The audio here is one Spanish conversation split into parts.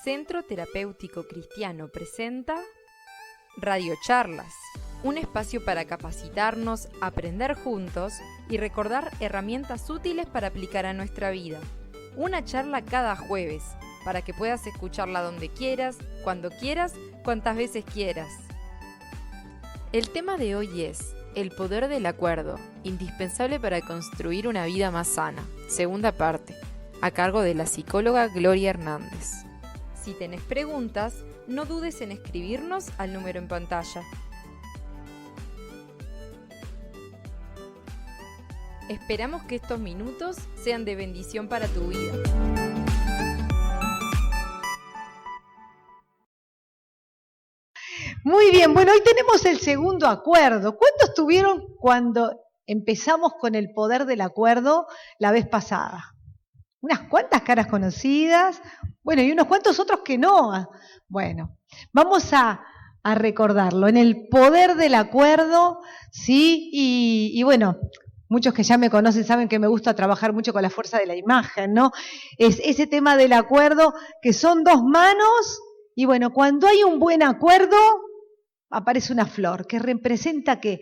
Centro Terapéutico Cristiano presenta Radiocharlas, un espacio para capacitarnos, aprender juntos y recordar herramientas útiles para aplicar a nuestra vida. Una charla cada jueves, para que puedas escucharla donde quieras, cuantas veces quieras. El tema de hoy es el poder del acuerdo, indispensable para construir una vida más sana, segunda parte, a cargo de la psicóloga Gloria Hernández. Si tenés preguntas, no dudes en escribirnos al número en pantalla. Esperamos que estos minutos sean de bendición para tu vida. Muy bien, bueno, hoy tenemos el segundo acuerdo. ¿Cuántos tuvieron cuando empezamos con el poder del acuerdo la vez pasada? Unas cuantas caras conocidas, bueno, y unos cuantos otros que no. Bueno, vamos a recordarlo, en el poder del acuerdo, ¿sí? Y bueno, muchos que ya me conocen saben que me gusta trabajar mucho con la fuerza de la imagen, ¿no? Es ese tema del acuerdo, que son dos manos, y bueno, cuando hay un buen acuerdo, aparece una flor, que representa que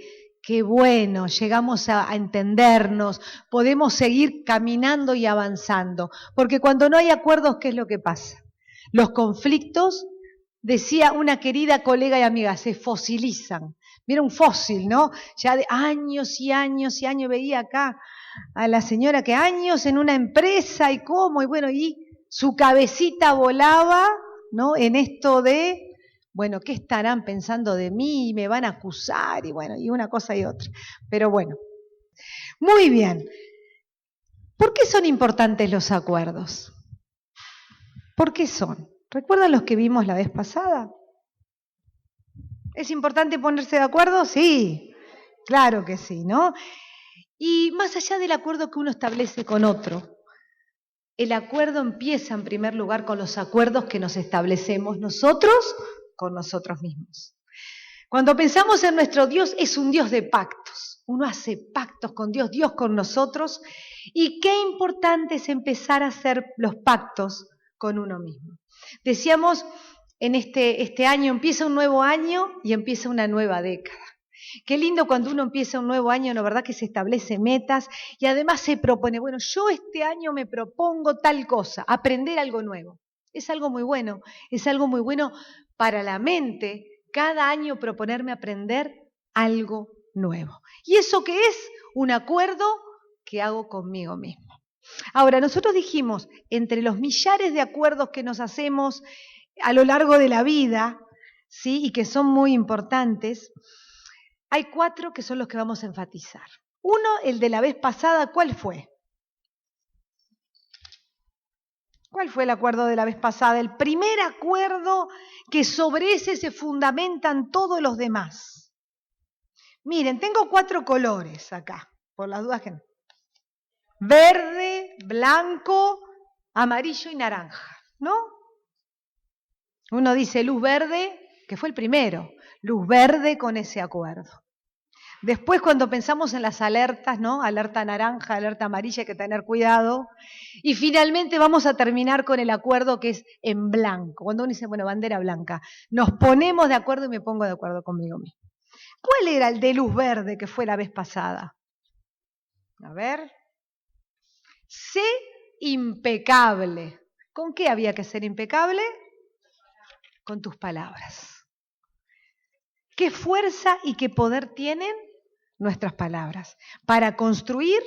bueno, llegamos a entendernos, podemos seguir caminando y avanzando. Porque cuando no hay acuerdos, ¿qué es lo que pasa? Los conflictos, decía una querida colega y amiga, se fosilizan. Mira un fósil, ¿no? Ya de años y años y años veía acá a la señora que años en una empresa y cómo, y bueno, y su cabecita volaba, ¿no? En esto de... bueno, ¿qué estarán pensando de mí? Me van a acusar, y bueno, y una cosa y otra. Pero bueno, muy bien. ¿Por qué son importantes los acuerdos? ¿Por qué son? ¿Recuerdan los que vimos la vez pasada? ¿Es importante ponerse de acuerdo? Sí, claro que sí, ¿no? Y más allá del acuerdo que uno establece con otro, el acuerdo empieza en primer lugar con los acuerdos que nos establecemos nosotros con nosotros mismos. Cuando pensamos en nuestro Dios, es un Dios de pactos. Uno hace pactos con Dios, Dios con nosotros. Y qué importante es empezar a hacer los pactos con uno mismo. Decíamos, en este año empieza un nuevo año y empieza una nueva década. Qué lindo cuando uno empieza un nuevo año, la verdad que se establece metas y además se propone, bueno, yo este año me propongo tal cosa, aprender algo nuevo. Es algo muy bueno para la mente, cada año proponerme aprender algo nuevo. ¿Y eso qué es? Un acuerdo que hago conmigo mismo. Ahora, nosotros dijimos, entre los millares de acuerdos que nos hacemos a lo largo de la vida, ¿sí? Y que son muy importantes, hay 4 que son los que vamos a enfatizar. Uno, el de la vez pasada, ¿cuál fue? ¿Cuál fue el acuerdo de la vez pasada? El primer acuerdo que sobre ese se fundamentan todos los demás. Miren, tengo 4 colores acá, por las dudas que no. Verde, blanco, amarillo y naranja, ¿no? Uno dice luz verde, que fue el primero, luz verde con ese acuerdo. Después, cuando pensamos en las alertas, ¿no? Alerta naranja, alerta amarilla, hay que tener cuidado. Y finalmente vamos a terminar con el acuerdo que es en blanco. Cuando uno dice, bueno, bandera blanca, nos ponemos de acuerdo y me pongo de acuerdo conmigo mismo. ¿Cuál era el de luz verde que fue la vez pasada? A ver. Sé impecable. ¿Con qué había que ser impecable? Con tus palabras. ¿Qué fuerza y qué poder tienen nuestras palabras? ¿Para construir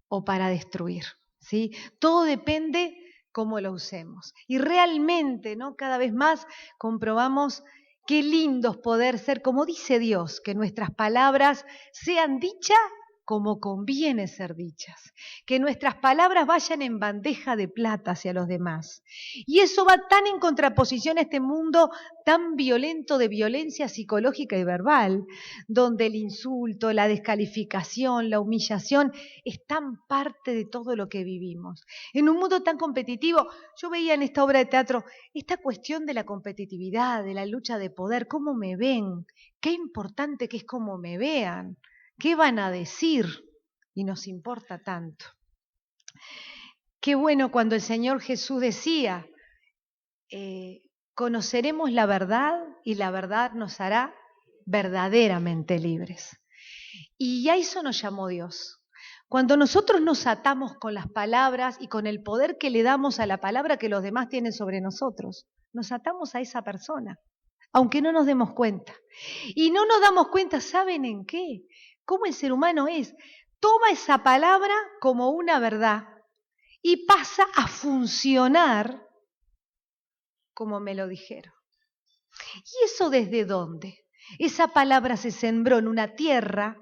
o para destruir? ¿Sí? Todo depende cómo lo usemos. Y realmente, ¿no? Cada vez más comprobamos qué lindo es poder ser, como dice Dios, que nuestras palabras sean dichas como conviene ser dichas, que nuestras palabras vayan en bandeja de plata hacia los demás. Y eso va tan en contraposición a este mundo tan violento de violencia psicológica y verbal, donde el insulto, la descalificación, la humillación están parte de todo lo que vivimos. En un mundo tan competitivo, yo veía en esta obra de teatro esta cuestión de la competitividad, de la lucha de poder, cómo me ven, qué importante que es cómo me vean. ¿Qué van a decir? Y nos importa tanto. Qué bueno cuando el Señor Jesús decía conoceremos la verdad y la verdad nos hará verdaderamente libres. Y a eso nos llamó Dios. Cuando nosotros nos atamos con las palabras y con el poder que le damos a la palabra que los demás tienen sobre nosotros, nos atamos a esa persona, aunque no nos demos cuenta. Y no nos damos cuenta, ¿saben en qué? Cómo el ser humano es. Toma esa palabra como una verdad y pasa a funcionar como me lo dijeron. ¿Y eso desde dónde? Esa palabra se sembró en una tierra,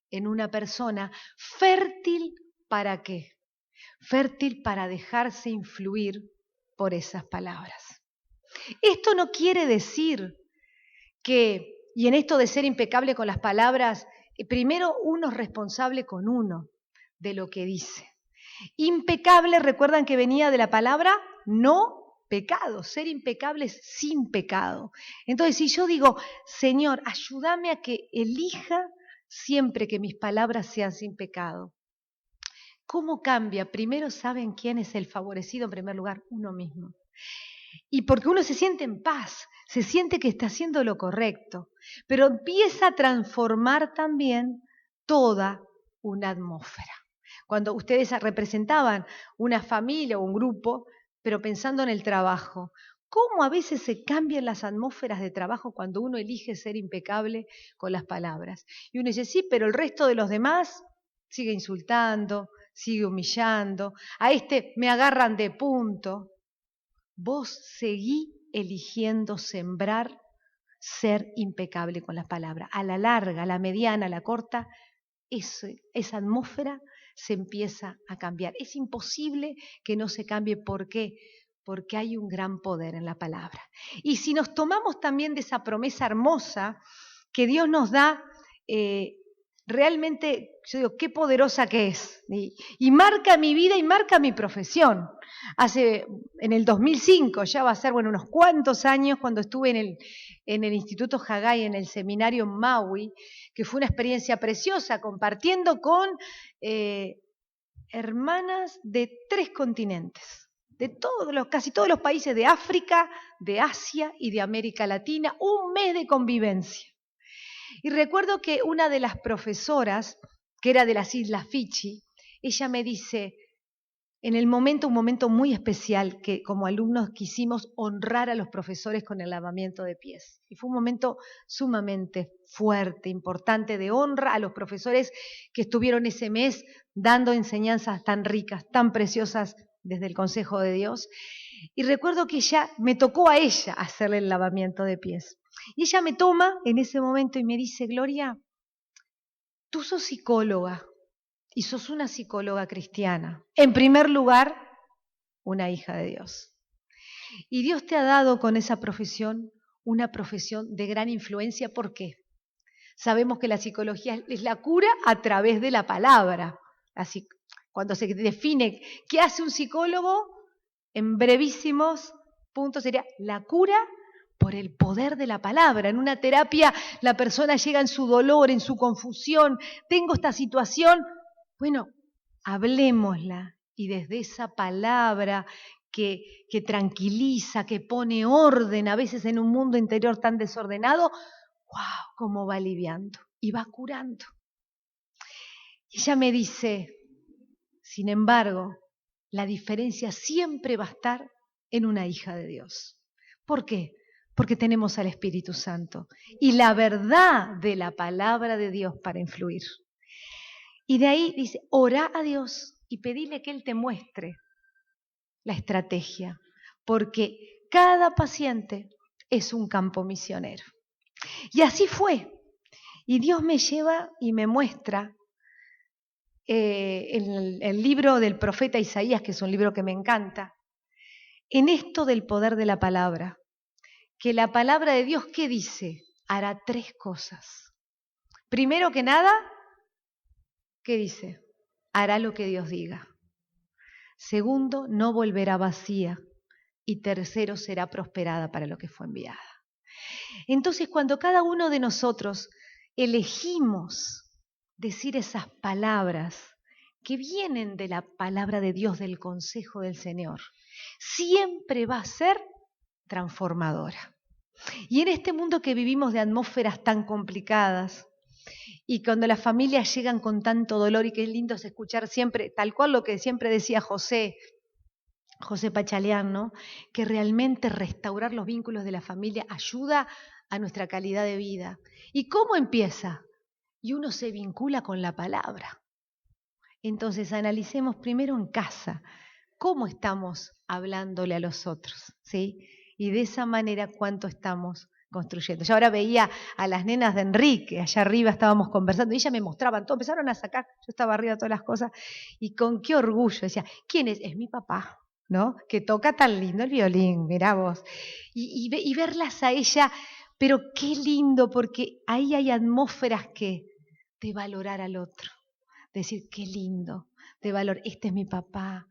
en una persona, fértil ¿para qué? Fértil para dejarse influir por esas palabras. Esto no quiere decir que, y en esto de ser impecable con las palabras, primero uno es responsable con uno de lo que dice. Impecable, recuerdan que venía de la palabra no pecado, ser impecable es sin pecado. Entonces, si yo digo, Señor, ayúdame a que elija siempre que mis palabras sean sin pecado. ¿Cómo cambia? Primero, ¿saben quién es el favorecido? En primer lugar, uno mismo. Y porque uno se siente en paz, se siente que está haciendo lo correcto, pero empieza a transformar también toda una atmósfera. Cuando ustedes representaban una familia o un grupo, pero pensando en el trabajo, ¿cómo a veces se cambian las atmósferas de trabajo cuando uno elige ser impecable con las palabras? Y uno dice, sí, pero el resto de los demás sigue insultando, sigue humillando, a este me agarran de punto. Vos seguí eligiendo sembrar, ser impecable con las palabras. A la larga, a la mediana, a la corta, esa atmósfera se empieza a cambiar. Es imposible que no se cambie. ¿Por qué? Porque hay un gran poder en la palabra. Y si nos tomamos también de esa promesa hermosa que Dios nos da, realmente, yo digo, qué poderosa que es. Y marca mi vida y marca mi profesión. En el 2005, ya va a ser, unos cuantos años, cuando estuve en el Instituto Haggai, en el seminario en Maui, que fue una experiencia preciosa, compartiendo con hermanas de 3 continentes, de casi todos los países de África, de Asia y de América Latina, un mes de convivencia. Y recuerdo que una de las profesoras, que era de las Islas Fiji, ella me dice, un momento muy especial, que como alumnos quisimos honrar a los profesores con el lavamiento de pies. Y fue un momento sumamente fuerte, importante, de honra a los profesores que estuvieron ese mes dando enseñanzas tan ricas, tan preciosas desde el consejo de Dios. Y recuerdo que me tocó a ella hacerle el lavamiento de pies. Y ella me toma en ese momento y me dice, Gloria, tú sos psicóloga. Y sos una psicóloga cristiana. En primer lugar, una hija de Dios. Y Dios te ha dado con esa profesión una profesión de gran influencia. ¿Por qué? Sabemos que la psicología es la cura a través de la palabra. Así, cuando se define qué hace un psicólogo, en brevísimos puntos sería la cura por el poder de la palabra. En una terapia la persona llega en su dolor, en su confusión, tengo esta situación. Bueno, hablémosla y desde esa palabra que tranquiliza, que pone orden a veces en un mundo interior tan desordenado, ¡wow! Cómo va aliviando y va curando. Y ella me dice, sin embargo, la diferencia siempre va a estar en una hija de Dios. ¿Por qué? Porque tenemos al Espíritu Santo y la verdad de la palabra de Dios para influir. Y de ahí dice, orá a Dios y pedile que Él te muestre la estrategia, porque cada paciente es un campo misionero. Y así fue. Y Dios me lleva y me muestra el libro del profeta Isaías, que es un libro que me encanta, en esto del poder de la palabra, que la palabra de Dios, ¿qué dice? Hará 3 cosas. Primero que nada, ¿qué dice? Hará lo que Dios diga. Segundo, no volverá vacía. Y tercero, será prosperada para lo que fue enviada. Entonces, cuando cada uno de nosotros elegimos decir esas palabras que vienen de la palabra de Dios, del consejo del Señor, siempre va a ser transformadora. Y en este mundo que vivimos de atmósferas tan complicadas, y cuando las familias llegan con tanto dolor, y qué lindo es escuchar siempre, tal cual lo que siempre decía José Pachaleán, ¿no? Que realmente restaurar los vínculos de la familia ayuda a nuestra calidad de vida. ¿Y cómo empieza? Y uno se vincula con la palabra. Entonces analicemos primero en casa cómo estamos hablándole a los otros, ¿sí? Y de esa manera cuánto estamos construyendo. Yo ahora veía a las nenas de Enrique, allá arriba estábamos conversando, y ellas me mostraban todo, empezaron a sacar, yo estaba arriba de todas las cosas, y con qué orgullo, decía, ¿quién es? Es mi papá, ¿no? Que toca tan lindo el violín, mirá vos. Y verlas a ella, pero qué lindo, porque ahí hay atmósferas de valorar al otro, decir, qué lindo, de valor, este es mi papá,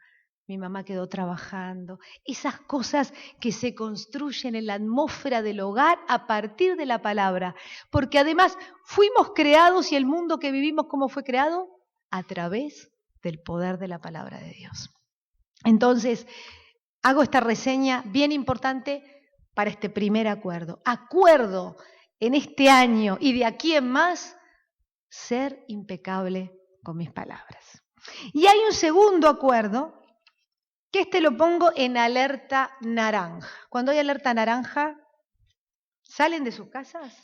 mi mamá quedó trabajando, esas cosas que se construyen en la atmósfera del hogar a partir de la palabra, porque además fuimos creados y el mundo que vivimos, ¿cómo fue creado? A través del poder de la palabra de Dios. Entonces, hago esta reseña bien importante para este primer acuerdo. Acuerdo en este año y de aquí en más, ser impecable con mis palabras. Y hay un segundo acuerdo, que lo pongo en alerta naranja. Cuando hay alerta naranja, ¿salen de sus casas?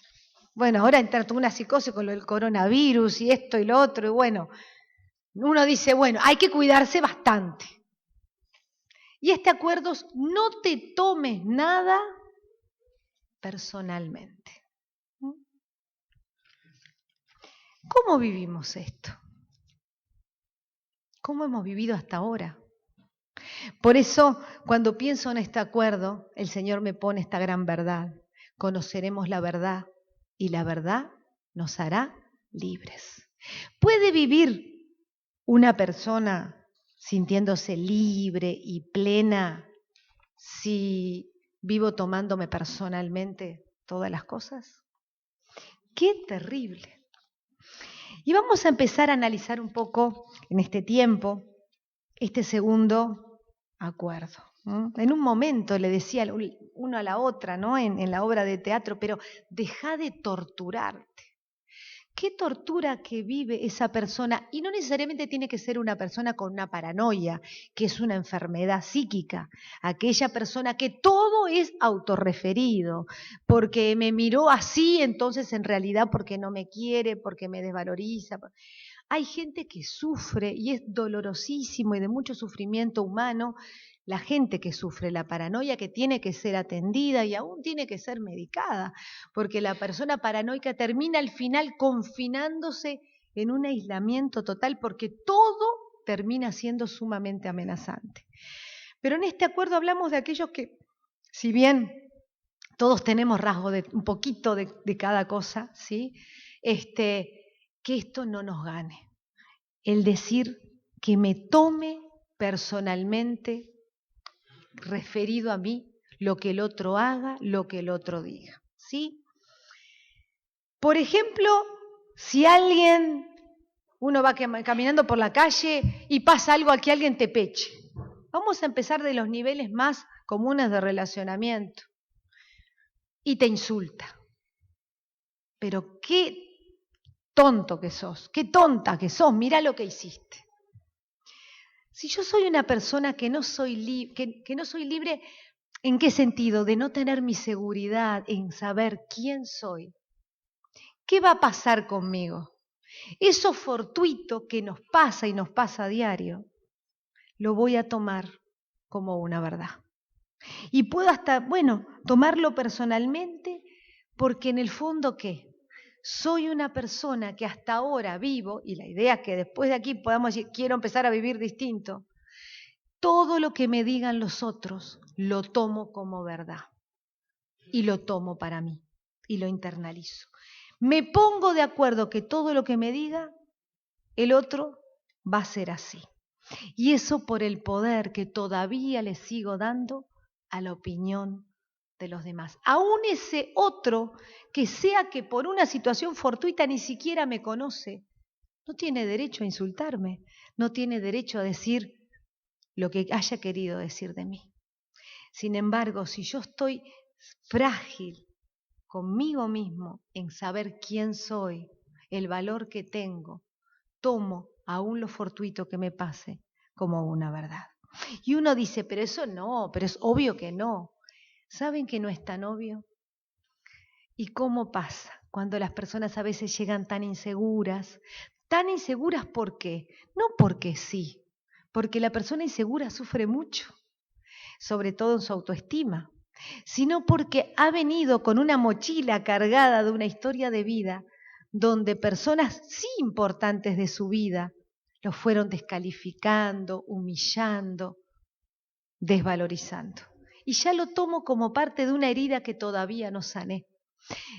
Bueno, ahora entra toda una psicosis con lo del coronavirus y esto y lo otro, y bueno, uno dice, bueno, hay que cuidarse bastante. Y este acuerdo es, no te tomes nada personalmente. ¿Cómo vivimos esto? ¿Cómo hemos vivido hasta ahora? Por eso, cuando pienso en este acuerdo, el Señor me pone esta gran verdad. Conoceremos la verdad y la verdad nos hará libres. ¿Puede vivir una persona sintiéndose libre y plena si vivo tomándome personalmente todas las cosas? ¡Qué terrible! Y vamos a empezar a analizar un poco en este tiempo este segundo acuerdo. En un momento le decía uno a la otra, ¿no? En la obra de teatro, pero deja de torturarte. ¿Qué tortura que vive esa persona? Y no necesariamente tiene que ser una persona con una paranoia, que es una enfermedad psíquica. Aquella persona que todo es autorreferido, porque me miró así, entonces en realidad porque no me quiere, porque me desvaloriza. Hay gente que sufre y es dolorosísimo y de mucho sufrimiento humano, la gente que sufre la paranoia, que tiene que ser atendida y aún tiene que ser medicada, porque la persona paranoica termina al final confinándose en un aislamiento total porque todo termina siendo sumamente amenazante. Pero en este acuerdo hablamos de aquellos que, si bien todos tenemos rasgos de un poquito de cada cosa, ¿sí? Que esto no nos gane. El decir que me tome personalmente referido a mí lo que el otro haga, lo que el otro diga, ¿sí? Por ejemplo, si uno va caminando por la calle y pasa algo a que alguien te peche. Vamos a empezar de los niveles más comunes de relacionamiento. Y te insulta. Pero qué tonto que sos, qué tonta que sos, mirá lo que hiciste. Si yo soy una persona que no soy libre, ¿en qué sentido? De no tener mi seguridad en saber quién soy. ¿Qué va a pasar conmigo? Eso fortuito que nos pasa y nos pasa a diario, lo voy a tomar como una verdad. Y puedo hasta, tomarlo personalmente, porque en el fondo, ¿qué? Soy una persona que hasta ahora vivo, y la idea es que después de aquí podamos decir, quiero empezar a vivir distinto. Todo lo que me digan los otros lo tomo como verdad y lo tomo para mí y lo internalizo. Me pongo de acuerdo que todo lo que me diga el otro va a ser así. Y eso por el poder que todavía le sigo dando a la opinión de los demás. Aún ese otro que sea que por una situación fortuita ni siquiera me conoce, no tiene derecho a insultarme, no tiene derecho a decir lo que haya querido decir de mí. Sin embargo, si yo estoy frágil conmigo mismo en saber quién soy, el valor que tengo, tomo aún lo fortuito que me pase como una verdad. Y uno dice, pero eso no, pero es obvio que no. ¿Saben que no es tan obvio? ¿Y cómo pasa cuando las personas a veces llegan tan inseguras? ¿Tan inseguras por qué? No porque sí, porque la persona insegura sufre mucho, sobre todo en su autoestima, sino porque ha venido con una mochila cargada de una historia de vida donde personas sí importantes de su vida lo fueron descalificando, humillando, desvalorizando. Y ya lo tomo como parte de una herida que todavía no sané.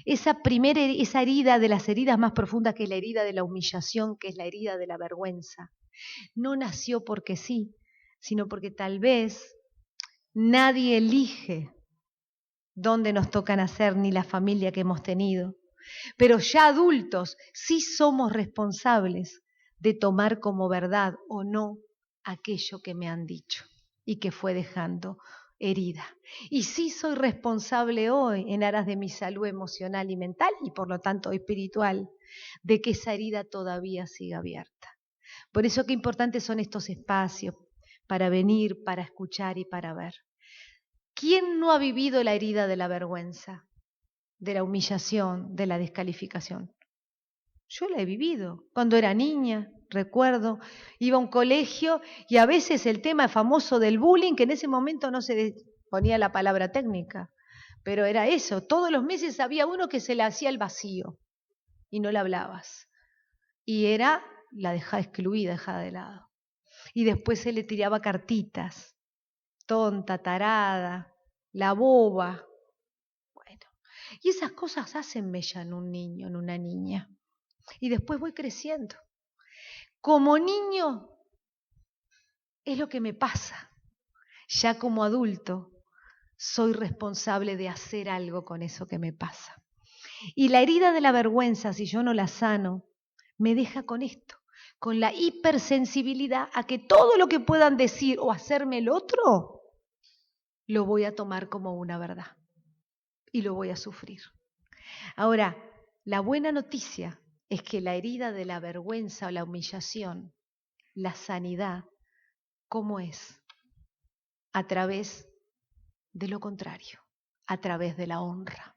Esa herida de las heridas más profundas, que es la herida de la humillación, que es la herida de la vergüenza, no nació porque sí, sino porque tal vez nadie elige dónde nos toca nacer ni la familia que hemos tenido. Pero ya adultos sí somos responsables de tomar como verdad o no aquello que me han dicho y que fue dejando herida. Y sí soy responsable hoy, en aras de mi salud emocional y mental, y por lo tanto espiritual, de que esa herida todavía siga abierta. Por eso qué importantes son estos espacios para venir, para escuchar y para ver. ¿Quién no ha vivido la herida de la vergüenza, de la humillación, de la descalificación? Yo la he vivido. Cuando era niña, recuerdo, iba a un colegio y a veces el tema famoso del bullying, que en ese momento no se ponía la palabra técnica, pero era eso. Todos los meses había uno que se le hacía el vacío y no le hablabas. Y era la dejada excluida, dejada de lado. Y después se le tiraba cartitas. Tonta, tarada, la boba. Bueno, y esas cosas hacen mella en un niño, en una niña. Y después voy creciendo. Como niño es lo que me pasa. Ya como adulto soy responsable de hacer algo con eso que me pasa. Y la herida de la vergüenza, si yo no la sano, me deja con esto, con la hipersensibilidad a que todo lo que puedan decir o hacerme el otro, lo voy a tomar como una verdad y lo voy a sufrir. Ahora, la buena noticia es que la herida de la vergüenza o la humillación, la sanidad, ¿cómo es? A través de lo contrario, a través de la honra.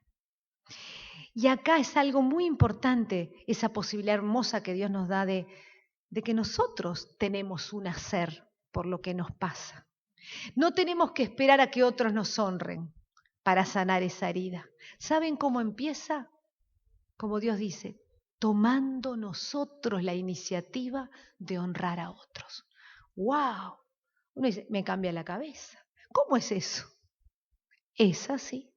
Y acá es algo muy importante, esa posibilidad hermosa que Dios nos da de que nosotros tenemos un hacer por lo que nos pasa. No tenemos que esperar a que otros nos honren para sanar esa herida. ¿Saben cómo empieza? Como Dios dice, tomando nosotros la iniciativa de honrar a otros. ¡Wow! Uno dice, me cambia la cabeza. ¿Cómo es eso? Es así.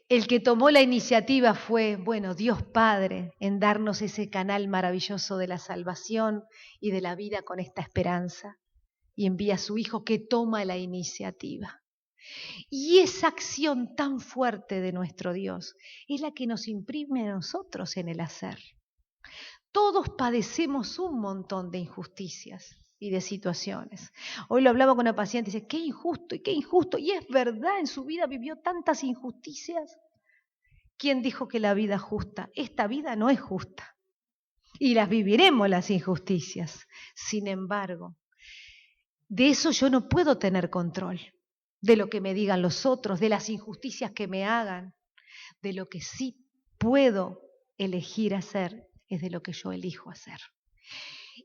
El que tomó la iniciativa fue, bueno, Dios Padre, en darnos ese canal maravilloso de la salvación y de la vida con esta esperanza. Y envía a su Hijo que toma la iniciativa. Y esa acción tan fuerte de nuestro Dios es la que nos imprime a nosotros en el hacer. Todos padecemos un montón de injusticias y de situaciones. Hoy lo hablaba con una paciente y dice, qué injusto y qué injusto. Y es verdad, en su vida vivió tantas injusticias. ¿Quién dijo que la vida es justa? Esta vida no es justa. Y las viviremos las injusticias. Sin embargo, de eso yo no puedo tener control, de lo que me digan los otros, de las injusticias que me hagan. De lo que sí puedo elegir hacer es de lo que yo elijo hacer.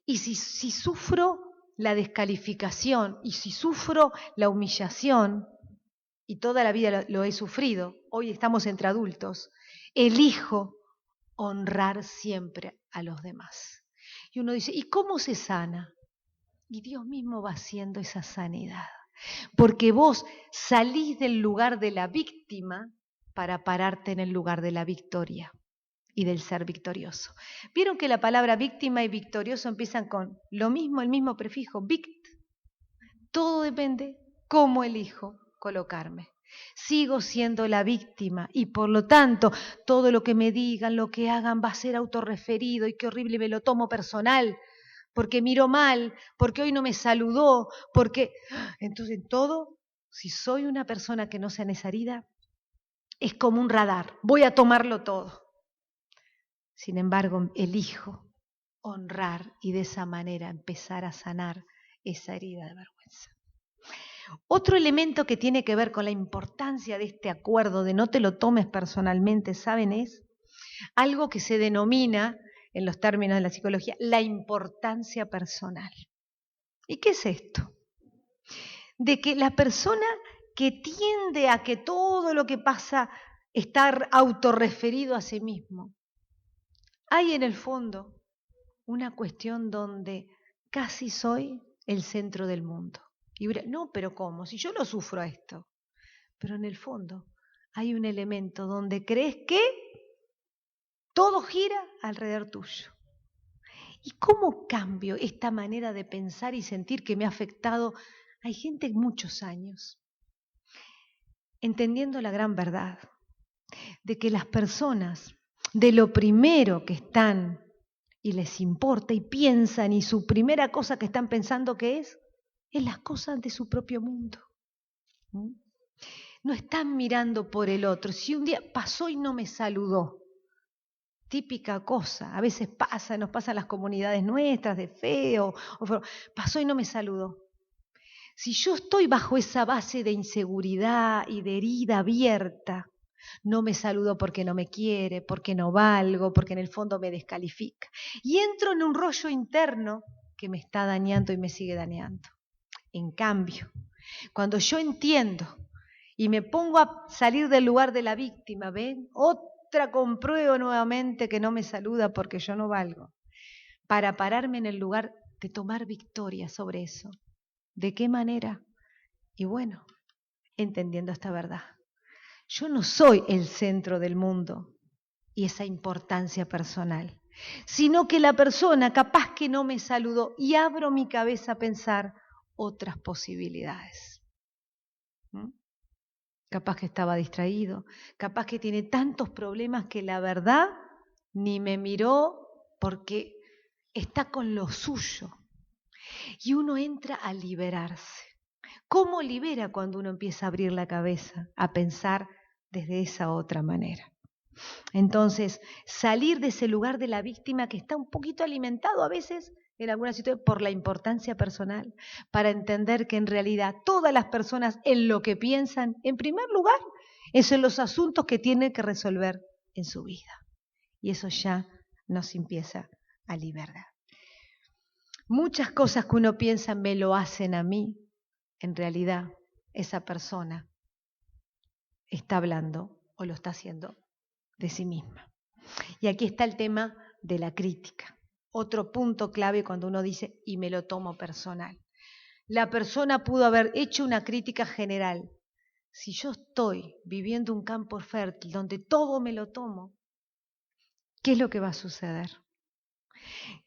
Y si sufro la descalificación y si sufro la humillación, y toda la vida lo he sufrido, hoy estamos entre adultos, elijo honrar siempre a los demás. Y uno dice, ¿y cómo se sana? Y Dios mismo va haciendo esa sanidad. Porque vos salís del lugar de la víctima para pararte en el lugar de la victoria y del ser victorioso. ¿Vieron que la palabra víctima y victorioso empiezan con lo mismo, el mismo prefijo, vict? Todo depende cómo elijo colocarme. Sigo siendo la víctima y por lo tanto todo lo que me digan, lo que hagan va a ser autorreferido y qué horrible, me lo tomo personal. Porque miró mal, porque hoy no me saludó, porque entonces todo si soy una persona que no sana esa herida, es como un radar, voy a tomarlo todo. Sin embargo, elijo honrar y de esa manera empezar a sanar esa herida de vergüenza. Otro elemento que tiene que ver con la importancia de este acuerdo de no te lo tomes personalmente, ¿saben? Es algo que se denomina, en los términos de la psicología, la importancia personal. ¿Y qué es esto? De que la persona que tiende a que todo lo que pasa está autorreferido a sí mismo, hay en el fondo una cuestión donde casi soy el centro del mundo. Y no, pero ¿cómo? Si yo lo sufro a esto. Pero en el fondo hay un elemento donde crees que todo gira alrededor tuyo. ¿Y cómo cambio esta manera de pensar y sentir que me ha afectado? Hay gente muchos años entendiendo la gran verdad de que las personas de lo primero que están y les importa y piensan y su primera cosa que están pensando que es las cosas de su propio mundo. No están mirando por el otro. Si un día pasó y no me saludó, típica cosa, a veces pasa, nos pasa en las comunidades nuestras de fe, pasó y no me saludó. Si yo estoy bajo esa base de inseguridad y de herida abierta, no me saludó porque no me quiere, porque no valgo, porque en el fondo me descalifica. Y entro en un rollo interno que me está dañando y me sigue dañando. En cambio, cuando yo entiendo y me pongo a salir del lugar de la víctima, ¿ven? Otra compruebo nuevamente que no me saluda porque yo no valgo, para pararme en el lugar de tomar victoria sobre eso. ¿De qué manera? Y bueno, entendiendo esta verdad. Yo no soy el centro del mundo y esa importancia personal, sino que la persona capaz que no me saludó y abro mi cabeza a pensar otras posibilidades. Capaz que estaba distraído, capaz que tiene tantos problemas que la verdad ni me miró porque está con lo suyo. Y uno entra a liberarse. ¿Cómo libera cuando uno empieza a abrir la cabeza, a pensar desde esa otra manera? Entonces, salir de ese lugar de la víctima que está un poquito alimentado a veces en alguna situación por la importancia personal, para entender que en realidad todas las personas en lo que piensan, en primer lugar, es en los asuntos que tienen que resolver en su vida. Y eso ya nos empieza a liberar. Muchas cosas que uno piensa me lo hacen a mí, en realidad esa persona está hablando o lo está haciendo de sí misma. Y aquí está el tema de la crítica. Otro punto clave cuando uno dice, y me lo tomo personal. La persona pudo haber hecho una crítica general. Si yo estoy viviendo un campo fértil donde todo me lo tomo, ¿qué es lo que va a suceder?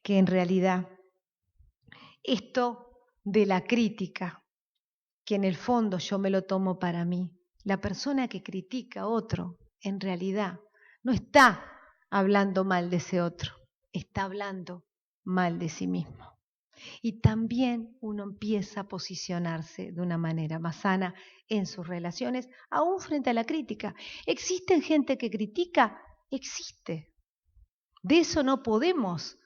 Que en realidad esto de la crítica, que en el fondo yo me lo tomo para mí, la persona que critica a otro, en realidad no está hablando mal de ese otro, está hablando mal de sí mismo. Y también uno empieza a posicionarse de una manera más sana en sus relaciones, aún frente a la crítica. ¿Existe gente que critica? Existe. De eso no podemos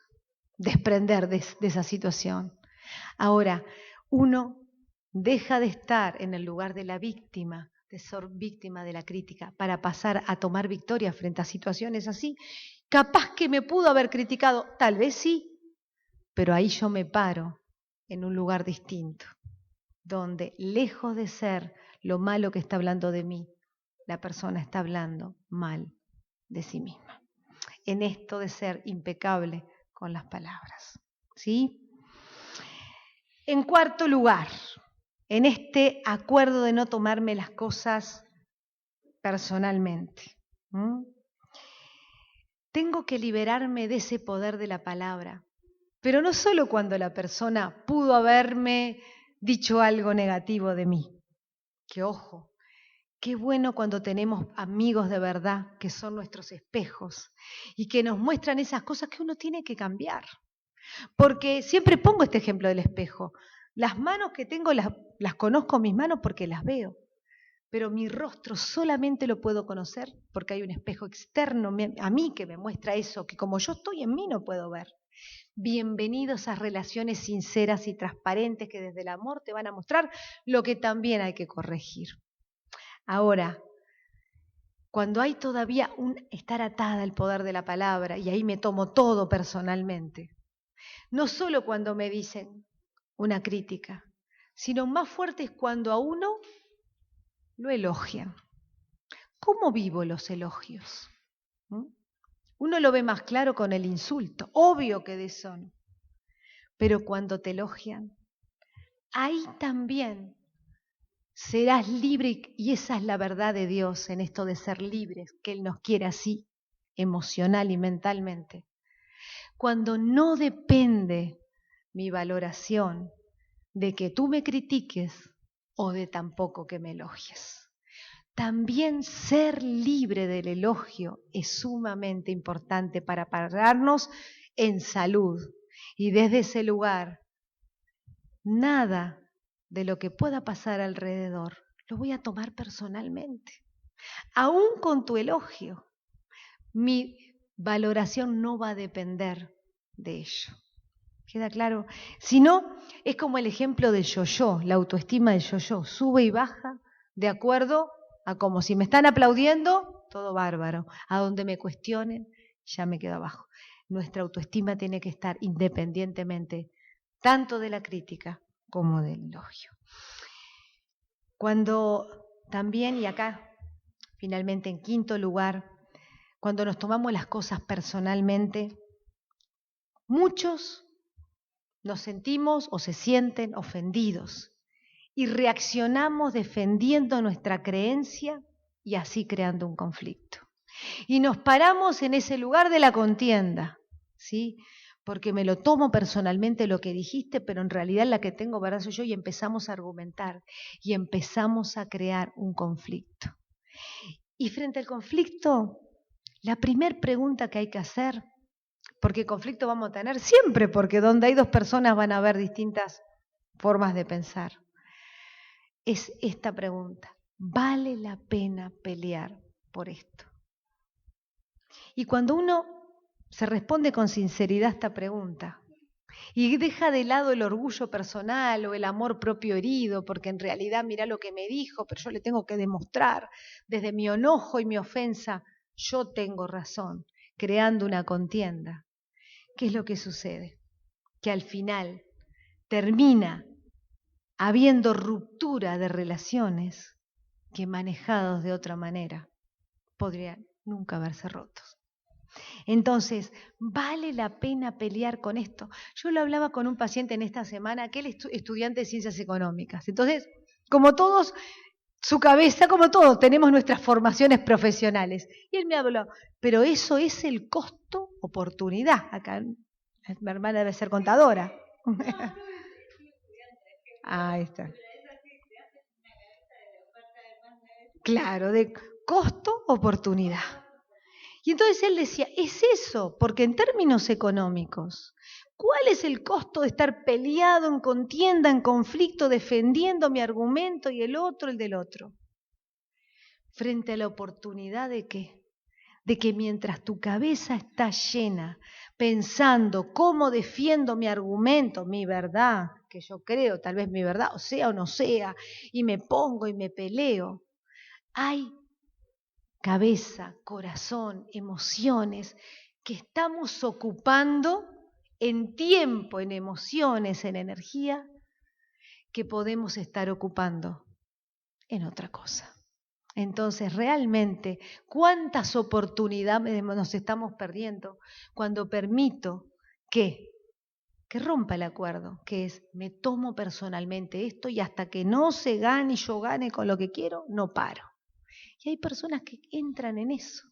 desprender de esa situación. Ahora, uno deja de estar en el lugar de la víctima, de ser víctima de la crítica, para pasar a tomar victoria frente a situaciones así. Capaz que me pudo haber criticado, tal vez sí, pero ahí yo me paro en un lugar distinto, donde lejos de ser lo malo que está hablando de mí, la persona está hablando mal de sí misma. En esto de ser impecable con las palabras, ¿sí? En cuarto lugar, en este acuerdo de no tomarme las cosas personalmente, tengo que liberarme de ese poder de la palabra, pero no solo cuando la persona pudo haberme dicho algo negativo de mí, que ojo, qué bueno cuando tenemos amigos de verdad que son nuestros espejos y que nos muestran esas cosas que uno tiene que cambiar. Porque siempre pongo este ejemplo del espejo. Las manos que tengo las conozco mis manos porque las veo, pero mi rostro solamente lo puedo conocer porque hay un espejo externo a mí que me muestra eso, que como yo estoy en mí no puedo ver. Bienvenidos a relaciones sinceras y transparentes que desde el amor te van a mostrar lo que también hay que corregir. Ahora, cuando hay todavía estar atada al poder de la palabra, y ahí me tomo todo personalmente, no solo cuando me dicen una crítica, sino más fuerte es cuando a uno lo elogian. ¿Cómo vivo los elogios? Uno lo ve más claro con el insulto, obvio que deshono, pero cuando te elogian, ahí también serás libre, y esa es la verdad de Dios en esto de ser libres, que Él nos quiere así, emocional y mentalmente. Cuando no depende mi valoración de que tú me critiques o de tampoco que me elogies. También ser libre del elogio es sumamente importante para pararnos en salud. Y desde ese lugar, nada de lo que pueda pasar alrededor lo voy a tomar personalmente. Aún con tu elogio, mi valoración no va a depender de ello. ¿Queda claro? Si no, es como el ejemplo del yo-yo, la autoestima del yo-yo, sube y baja de acuerdo a como si me están aplaudiendo, todo bárbaro, a donde me cuestionen, ya me quedo abajo. Nuestra autoestima tiene que estar independientemente tanto de la crítica como del elogio. Cuando también, y acá finalmente en quinto lugar, cuando nos tomamos las cosas personalmente, muchos nos sentimos o se sienten ofendidos y reaccionamos defendiendo nuestra creencia y así creando un conflicto. Y nos paramos en ese lugar de la contienda, ¿sí? Porque me lo tomo personalmente lo que dijiste, pero en realidad la que tengo verdad soy yo, y empezamos a argumentar y empezamos a crear un conflicto. Y frente al conflicto, la primera pregunta que hay que hacer, porque conflicto vamos a tener siempre, porque donde hay dos personas van a haber distintas formas de pensar, es esta pregunta: ¿vale la pena pelear por esto? Y cuando uno se responde con sinceridad a esta pregunta y deja de lado el orgullo personal o el amor propio herido, porque en realidad mira lo que me dijo, pero yo le tengo que demostrar desde mi enojo y mi ofensa, yo tengo razón, creando una contienda. ¿Qué es lo que sucede? Que al final termina habiendo ruptura de relaciones que manejados de otra manera podrían nunca haberse rotos. Entonces, ¿vale la pena pelear con esto? Yo lo hablaba con un paciente en esta semana, que él es estudiante de ciencias económicas. Entonces, como todos, su cabeza, como todos, tenemos nuestras formaciones profesionales. Y él me habló, pero eso es el costo-oportunidad. Acá mi hermana debe ser contadora. Ahí está. Claro, de costo-oportunidad. Y entonces él decía, es eso, porque en términos económicos, ¿cuál es el costo de estar peleado, en contienda, en conflicto, defendiendo mi argumento y el otro, el del otro? Frente a la oportunidad de ¿qué? De que mientras tu cabeza está llena, pensando cómo defiendo mi argumento, mi verdad, que yo creo, tal vez mi verdad, o no sea, y me pongo y me peleo, hay cabeza, corazón, emociones que estamos ocupando en tiempo, en emociones, en energía, que podemos estar ocupando en otra cosa. Entonces, realmente, ¿cuántas oportunidades nos estamos perdiendo cuando permito que rompa el acuerdo? Que es, me tomo personalmente esto y hasta que no se gane y yo gane con lo que quiero, no paro. Y hay personas que entran en eso,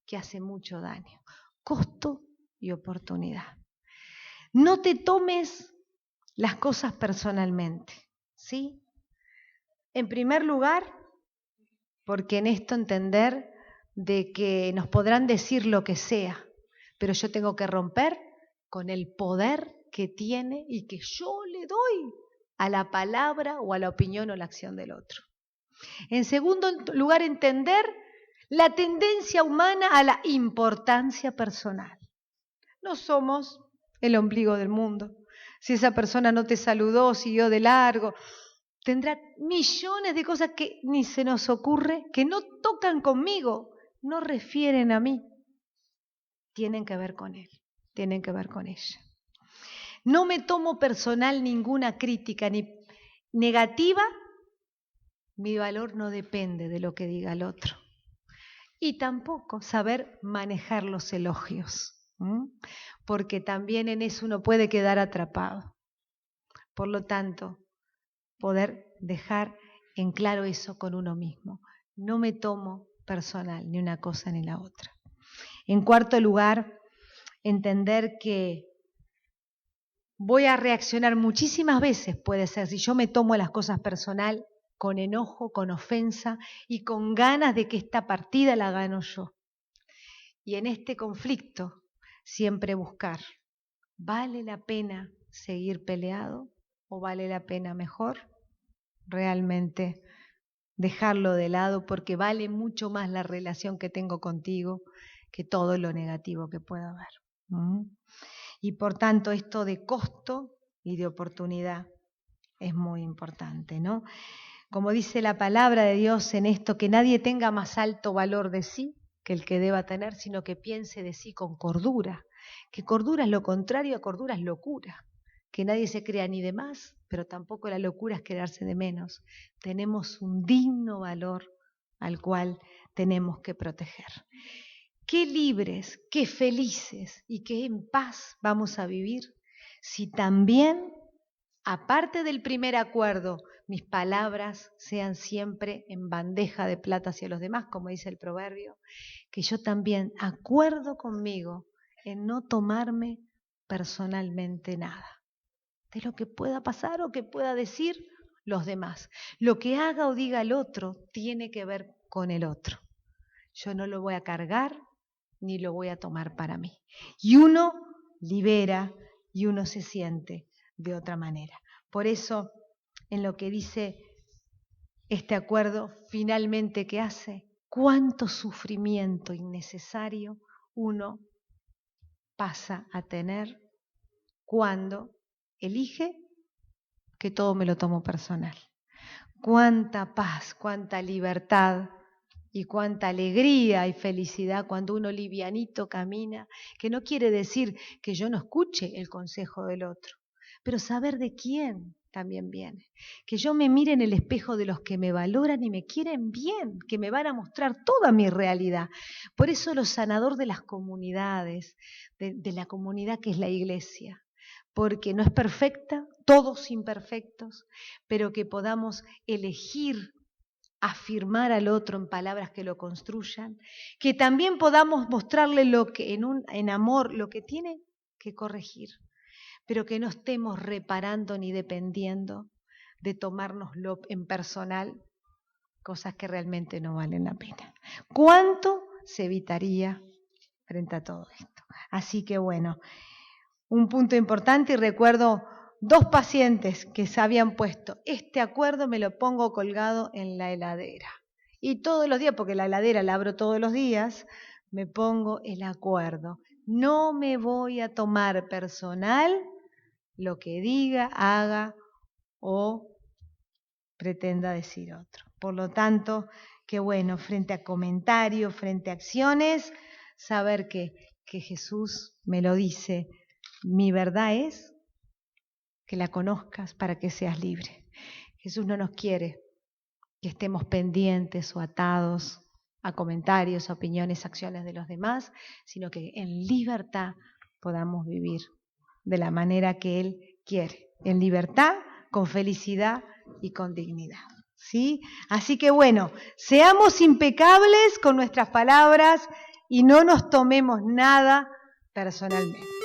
que hace mucho daño. Costo y oportunidad. No te tomes las cosas personalmente, ¿sí? En primer lugar, porque en esto entender de que nos podrán decir lo que sea, pero yo tengo que romper con el poder que tiene y que yo le doy a la palabra o a la opinión o la acción del otro. En segundo lugar, entender la tendencia humana a la importancia personal. No somos el ombligo del mundo. Si esa persona no te saludó, siguió de largo, tendrá millones de cosas que ni se nos ocurre, que no tocan conmigo, no refieren a mí. Tienen que ver con él, tienen que ver con ella. No me tomo personal ninguna crítica ni negativa. Mi valor no depende de lo que diga el otro. Y tampoco saber manejar los elogios, porque también en eso uno puede quedar atrapado. Por lo tanto, poder dejar en claro eso con uno mismo. No me tomo personal ni una cosa ni la otra. En cuarto lugar, entender que voy a reaccionar muchísimas veces, puede ser, si yo me tomo las cosas personal, con enojo, con ofensa y con ganas de que esta partida la gano yo. Y en este conflicto siempre buscar, ¿vale la pena seguir peleado o vale la pena mejor realmente dejarlo de lado, porque vale mucho más la relación que tengo contigo que todo lo negativo que pueda haber? Y por tanto esto de costo y de oportunidad es muy importante, ¿no? Como dice la palabra de Dios en esto, que nadie tenga más alto valor de sí que el que deba tener, sino que piense de sí con cordura. Que cordura es lo contrario a cordura es locura. Que nadie se crea ni de más, pero tampoco la locura es crearse de menos. Tenemos un digno valor al cual tenemos que proteger. Qué libres, qué felices y qué en paz vamos a vivir si también, aparte del primer acuerdo, mis palabras sean siempre en bandeja de plata hacia los demás, como dice el proverbio, que yo también acuerdo conmigo en no tomarme personalmente nada de lo que pueda pasar o que pueda decir los demás. Lo que haga o diga el otro tiene que ver con el otro. Yo no lo voy a cargar ni lo voy a tomar para mí. Y uno libera y uno se siente de otra manera. Por eso, en lo que dice este acuerdo, finalmente, ¿qué hace? Cuánto sufrimiento innecesario uno pasa a tener cuando elige que todo me lo tomo personal. Cuánta paz, cuánta libertad y cuánta alegría y felicidad cuando uno livianito camina, que no quiere decir que yo no escuche el consejo del otro, pero saber de quién también viene. Que yo me mire en el espejo de los que me valoran y me quieren bien, que me van a mostrar toda mi realidad. Por eso lo sanador de las comunidades, de la comunidad que es la iglesia, porque no es perfecta, todos imperfectos, pero que podamos elegir afirmar al otro en palabras que lo construyan, que también podamos mostrarle lo que en amor lo que tiene que corregir, pero que no estemos reparando ni dependiendo de tomárnoslo en personal, cosas que realmente no valen la pena. ¿Cuánto se evitaría frente a todo esto? Así que bueno, un punto importante, y recuerdo 2 pacientes que se habían puesto, este acuerdo me lo pongo colgado en la heladera. Y todos los días, porque la heladera la abro todos los días, me pongo el acuerdo. No me voy a tomar personal lo que diga, haga o pretenda decir otro. Por lo tanto, qué bueno, frente a comentarios, frente a acciones, saber que Jesús me lo dice, mi verdad es que la conozcas para que seas libre. Jesús no nos quiere que estemos pendientes o atados a comentarios, a opiniones, acciones de los demás, sino que en libertad podamos vivir de la manera que Él quiere, en libertad, con felicidad y con dignidad. ¿Sí? Así que bueno, seamos impecables con nuestras palabras y no nos tomemos nada personalmente.